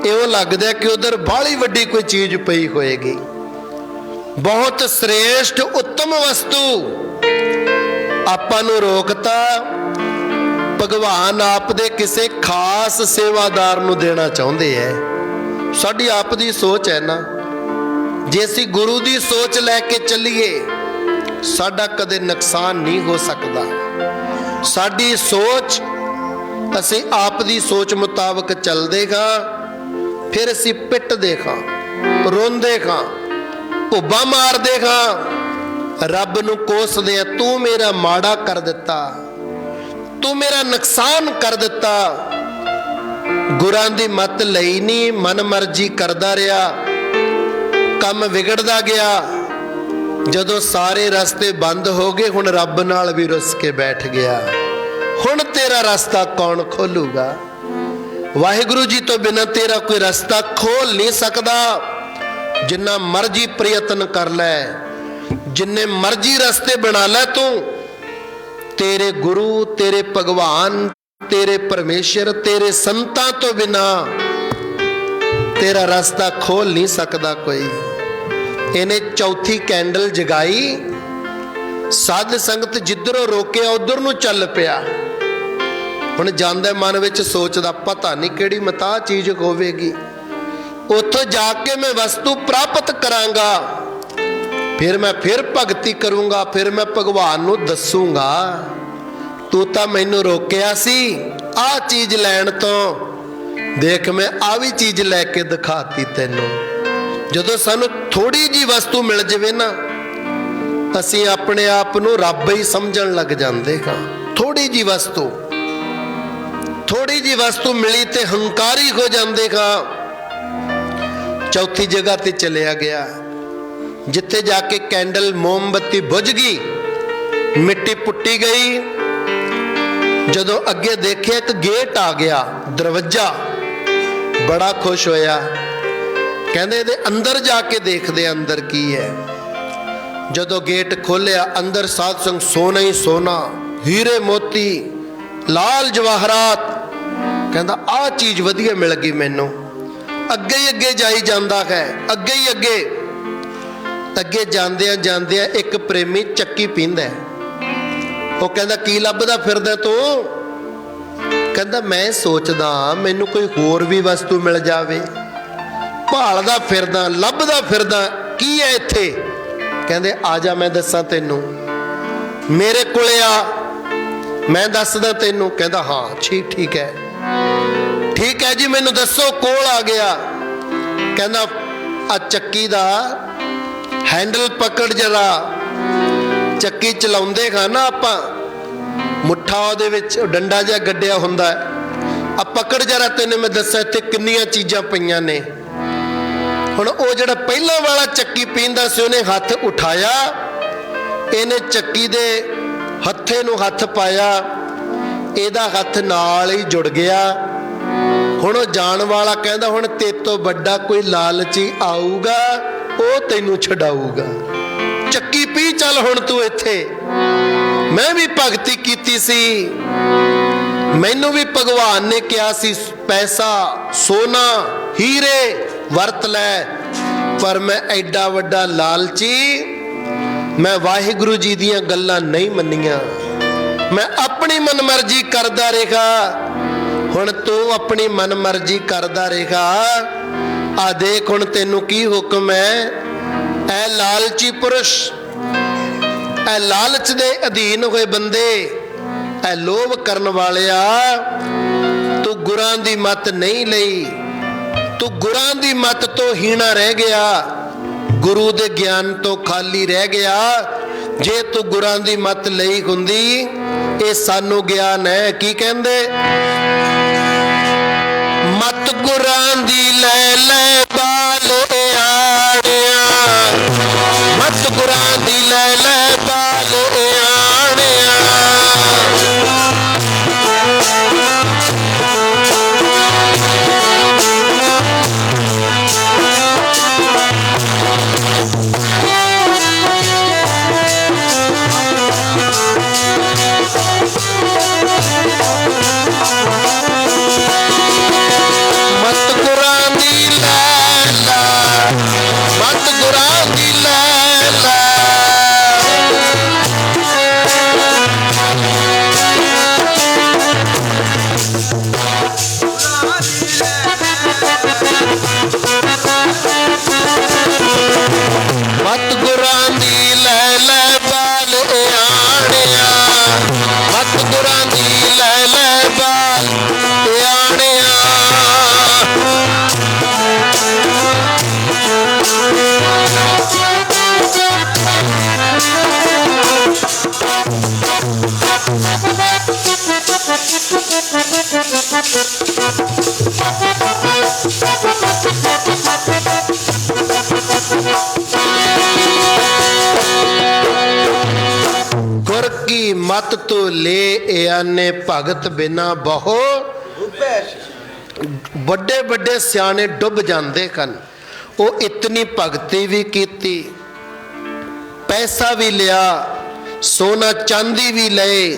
ਇਉਂ ਲੱਗਦਾ ਕਿ ਉਧਰ ਬਾਹਲੀ ਵੱਡੀ ਕੋਈ ਚੀਜ਼ ਪਈ ਹੋਏਗੀ, ਬਹੁਤ ਸ੍ਰੇਸ਼ਟ ਉੱਤਮ ਵਸਤੂ। ਆਪਾਂ ਨੂੰ ਰੋਕਤਾ ਭਗਵਾਨ ਆਪ ਦੇ ਕਿਸੇ ਖਾਸ ਸੇਵਾਦਾਰ ਨੂੰ ਦੇਣਾ ਚਾਹੁੰਦੇ ਐ। ਸਾਡੀ ਆਪ ਦੀ ਸੋਚ ਹੈ ਨਾ, ਜੇ ਅਸੀਂ ਗੁਰੂ ਦੀ ਸੋਚ ਲੈ ਕੇ ਚੱਲੀਏ ਸਾਡਾ ਕਦੇ ਨੁਕਸਾਨ ਨਹੀਂ ਹੋ ਸਕਦਾ। ਸਾਡੀ ਸੋਚ, ਅਸੀਂ ਆਪ ਦੀ ਸੋਚ ਮੁਤਾਬਕ ਚੱਲਦੇ ਹਾਂ, ਫਿਰ ਅਸੀਂ ਪਿੱਟਦੇ ਹਾਂ, ਰੋਂਦੇ ਹਾਂ, ਭੁੱਬਾਂ ਮਾਰਦੇ ਹਾਂ, ਰੱਬ ਨੂੰ ਕੋਸਦੇ ਆ, ਤੂੰ ਮੇਰਾ ਮਾੜਾ ਕਰ ਦਿੱਤਾ, ਤੂੰ ਮੇਰਾ ਨੁਕਸਾਨ ਕਰ ਦਿੱਤਾ। ਗੁਰਾਂ ਦੀ ਮੱਤ ਲਈ ਨਹੀਂ, ਮਨ ਮਰਜ਼ੀ ਕਰਦਾ ਰਿਹਾ, ਕੰਮ ਵਿਗੜਦਾ ਗਿਆ। ਜਦੋਂ ਸਾਰੇ ਰਸਤੇ ਬੰਦ ਹੋ ਗਏ, ਹੁਣ ਰੱਬ ਨਾਲ ਵੀ ਰੁੱਸ ਕੇ ਬੈਠ ਗਿਆ। ਹੁਣ ਤੇਰਾ ਰਸਤਾ ਕੌਣ ਖੋਲੂਗਾ? ਵਾਹਿਗੁਰੂ ਜੀ ਤੋਂ ਬਿਨਾਂ ਤੇਰਾ ਕੋਈ ਰਸਤਾ ਖੋਲ ਨਹੀਂ ਸਕਦਾ। ਜਿੰਨਾ ਮਰਜ਼ੀ ਪ੍ਰਯਤਨ ਕਰ ਲੈ, ਜਿੰਨੇ ਮਰਜ਼ੀ ਰਸਤੇ ਬਣਾ ਲੈ ਤੂੰ, ਤੇਰੇ ਗੁਰੂ, ਤੇਰੇ ਭਗਵਾਨ, ਤੇਰੇ ਪਰਮੇਸ਼ਰ, ਤੇਰੇ ਸੰਤਾਂ ਤੋਂ ਬਿਨਾਂ ਤੇਰਾ ਰਸਤਾ ਖੋਲ ਨਹੀਂ ਸਕਦਾ ਕੋਈ। ਇਹਨੇ ਚੌਥੀ ਕੈਂਡਲ ਜਗਾਈ, ਸਾਧ ਸੰਗਤ ਜਿੱਧਰੋਂ ਰੋਕਿਆ ਉਧਰ ਨੂੰ ਚੱਲ ਪਿਆ। ਹੁਣ ਜਾਂਦਾ ਮਨ ਵਿੱਚ ਸੋਚਦਾ, ਪਤਾ ਨਹੀਂ ਕਿਹੜੀ ਮਤਾ ਚੀਜ਼ ਹੋਵੇਗੀ, ਉੱਥੋਂ ਜਾ ਕੇ ਮੈਂ ਵਸਤੂ ਪ੍ਰਾਪਤ ਕਰਾਂਗਾ, ਫਿਰ ਮੈਂ ਫਿਰ ਭਗਤੀ ਕਰੂੰਗਾ, ਫਿਰ ਮੈਂ ਭਗਵਾਨ ਨੂੰ ਦੱਸੂਗਾ ਤੂੰ ਤਾਂ ਮੈਨੂੰ ਰੋਕਿਆ ਸੀ ਆਹ ਚੀਜ਼ ਲੈਣ ਤੋਂ, ਦੇਖ ਮੈਂ ਆ ਵੀ ਚੀਜ਼ ਲੈ ਕੇ ਦਿਖਾਤੀ ਤੈਨੂੰ। ਜਦੋਂ ਸਾਨੂੰ ਥੋੜੀ ਜੀ ਵਸਤੂ ਮਿਲ ਜਾਵੇ ਨਾ, ਅਸੀਂ ਆਪਣੇ ਆਪ ਨੂੰ ਰੱਬ ਹੀ ਸਮਝਣ ਲੱਗ ਜਾਂਦੇ ਹਾਂ। ਥੋੜੀ ਜੀ ਵਸਤੂ ਮਿਲੀ ਤੇ ਹੰਕਾਰੀ ਹੋ ਜਾਂਦੇ ਹਾਂ। ਚੌਥੀ ਜਗ੍ਹਾ ਤੇ ਚਲਿਆ ਗਿਆ, ਜਿੱਥੇ ਜਾ ਕੇ ਕੈਂਡਲ ਮੋਮਬੱਤੀ ਬੁਝ ਗਈ, ਮਿੱਟੀ ਪੁੱਟੀ ਗਈ। ਜਦੋਂ ਅੱਗੇ ਦੇਖਿਆ ਇੱਕ ਗੇਟ ਆ ਗਿਆ, ਦਰਵਾਜ਼ਾ, ਬੜਾ ਖੁਸ਼ ਹੋਇਆ। ਕਹਿੰਦੇ ਇਹਦੇ ਅੰਦਰ ਜਾ ਕੇ ਦੇਖਦੇ ਆ ਅੰਦਰ ਕੀ ਹੈ। ਜਦੋਂ ਗੇਟ ਖੋਲਿਆ, ਅੰਦਰ ਸਾਧ ਸੰਗ ਸੋਨਾ ਹੀ ਸੋਨਾ, ਹੀਰੇ ਮੋਤੀ, ਲਾਲ ਜਵਾਹਰਾਤ। ਕਹਿੰਦਾ ਆਹ ਚੀਜ਼ ਵਧੀਆ ਮਿਲ ਗਈ ਮੈਨੂੰ। ਅੱਗੇ ਹੀ ਅੱਗੇ ਜਾਈ ਜਾਂਦਾ ਹੈ, ਅੱਗੇ ਹੀ ਅੱਗੇ ਜਾਂਦਿਆਂ ਇੱਕ ਪ੍ਰੇਮੀ ਚੱਕੀ ਪੀਂਦਾ। ਉਹ ਕਹਿੰਦਾ ਕੀ ਲੱਭਦਾ ਫਿਰਦਾ ਤੂੰ? ਕਹਿੰਦਾ ਮੈਂ ਸੋਚਦਾ ਮੈਨੂੰ ਕੋਈ ਹੋਰ ਵੀ ਵਸਤੂ ਮਿਲ ਜਾਵੇ, ਭਾਲਦਾ ਫਿਰਦਾ, ਲੱਭਦਾ ਫਿਰਦਾ, ਕੀ ਹੈ ਇੱਥੇ? ਕਹਿੰਦੇ ਆ ਜਾ ਮੈਂ ਦੱਸਾਂ ਤੈਨੂੰ, ਮੇਰੇ ਕੋਲੇ ਆ, ਮੈਂ ਦੱਸਦਾ ਤੈਨੂੰ। ਕਹਿੰਦਾ ਹਾਂ ਠੀਕ ਹੈ ਜੀ, ਮੈਨੂੰ ਦੱਸੋ। ਕੋਲ ਆ ਗਿਆ, ਕਹਿੰਦਾ ਆ ਚੱਕੀ ਦਾ ਹੈਂਡਲ ਪਕੜ ਜਰਾ। ਚੱਕੀ ਚਲਾਉਂਦੇ ਹਾਂ ਨਾ ਆਪਾਂ, ਮੁੱਠਾ ਉਹਦੇ ਵਿੱਚ ਡੰਡਾ ਜਿਹਾ ਗੱਡਿਆ ਹੁੰਦਾ, ਆ ਪਕੜ ਜਰਾ, ਤੈਨੂੰ ਮੈਂ ਦੱਸਾਂ ਇੱਥੇ ਕਿੰਨੀਆਂ ਚੀਜ਼ਾਂ ਪਈਆਂ ਨੇ। ਹੁਣ ਉਹ ਜਿਹੜਾ ਪਹਿਲਾਂ ਵਾਲਾ ਚੱਕੀ ਪੀਂਦਾ ਸੀ, ਉਹਨੇ ਹੱਥ ਉਠਾਇਆ, ਇਹਨੇ ਚੱਕੀ ਦੇ ਹੱਥੇ ਨੂੰ ਹੱਥ ਪਾਇਆ, ਇਹਦਾ ਹੱਥ ਨਾਲ ਹੀ ਜੁੜ ਗਿਆ। ਹੁਣ ਉਹ ਜਾਣ ਵਾਲਾ ਕਹਿੰਦਾ ਹੁਣ ਤੇਤੋਂ ਵੱਡਾ ਕੋਈ ਲਾਲਚੀ ਆਊਗਾ, ਉਹ ਤੈਨੂੰ ਛਡਾਊਗਾ। ਚੱਕੀ ਪੀ ਚੱਲ ਹੁਣ ਤੂੰ ਇੱਥੇ। ਮੈਂ ਵੀ ਭਗਤੀ ਕੀਤੀ ਸੀ, ਮੈਨੂੰ ਵੀ ਭਗਵਾਨ ਨੇ ਕਿਹਾ ਸੀ ਪੈਸਾ, ਸੋਨਾ, ਹੀਰੇ ਵਰਤ ਲੈ, ਪਰ ਮੈਂ ਐਡਾ ਵੱਡਾ ਲਾਲਚੀ, ਮੈਂ ਵਾਹਿਗੁਰੂ ਜੀ ਦੀਆਂ ਗੱਲਾਂ ਨਹੀਂ ਮੰਨੀਆਂ, ਮੈਂ ਆਪਣੀ ਮਨਮਰਜ਼ੀ ਕਰਦਾ ਰਿਹਾ। ਹੁਣ ਤੂੰ ਆਪਣੀ ਮਨਮਰਜ਼ੀ ਕਰਦਾ ਰਿਹਾ, ਆ ਦੇਖ ਹੁਣ ਤੈਨੂੰ ਕੀ ਹੁਕਮ ਹੈ। ਐ ਲਾਲਚੀ ਪੁਰਸ਼, ਐ ਲਾਲਚ ਦੇ ਅਧੀਨ ਹੋਏ ਬੰਦੇ, ਐ ਲੋਭ ਕਰਨ ਵਾਲਿਆ, ਤੂੰ ਗੁਰਾਂ ਦੀ ਮੱਤ ਨਹੀਂ ਲਈ, ਤੂੰ ਗੁਰਾਂ ਦੀ ਮੱਤ ਤੋਂ ਹੀਣਾ ਰਹਿ ਗਿਆ, ਗੁਰੂ ਦੇ ਗਿਆਨ ਤੋਂ ਖਾਲੀ ਰਹਿ ਗਿਆ। ਜੇ ਤੂੰ ਗੁਰਾਂ ਦੀ ਮੱਤ ਲਈ ਹੁੰਦੀ, ਇਹ ਸਾਨੂੰ ਗਿਆਨ ਹੈ। ਕੀ ਕਹਿੰਦੇ? ਮੱਤ ਗੁਰਾਂ ਦੀ ਲੈ ਲੈ ਬਾਲ ਆਣਿਆ, ਮੱਤ ਗੁਰਾਂ ਦੀ ਲੈ ਲੈ ਬਾਲ ਆਣਿਆ। ਮਤ ਗੁਰਾਂ वर्गी मत तो ले याने भगत बिना बहु ਵੱਡੇ ਵੱਡੇ ਸਿਆਣੇ ਡੁੱਬ ਜਾਂਦੇ ਹਨ। ਉਹ ਇਤਨੀ ਭਗਤੀ ਵੀ ਕੀਤੀ, ਪੈਸਾ ਵੀ ਲਿਆ, ਸੋਨਾ ਚਾਂਦੀ ਵੀ ਲਏ,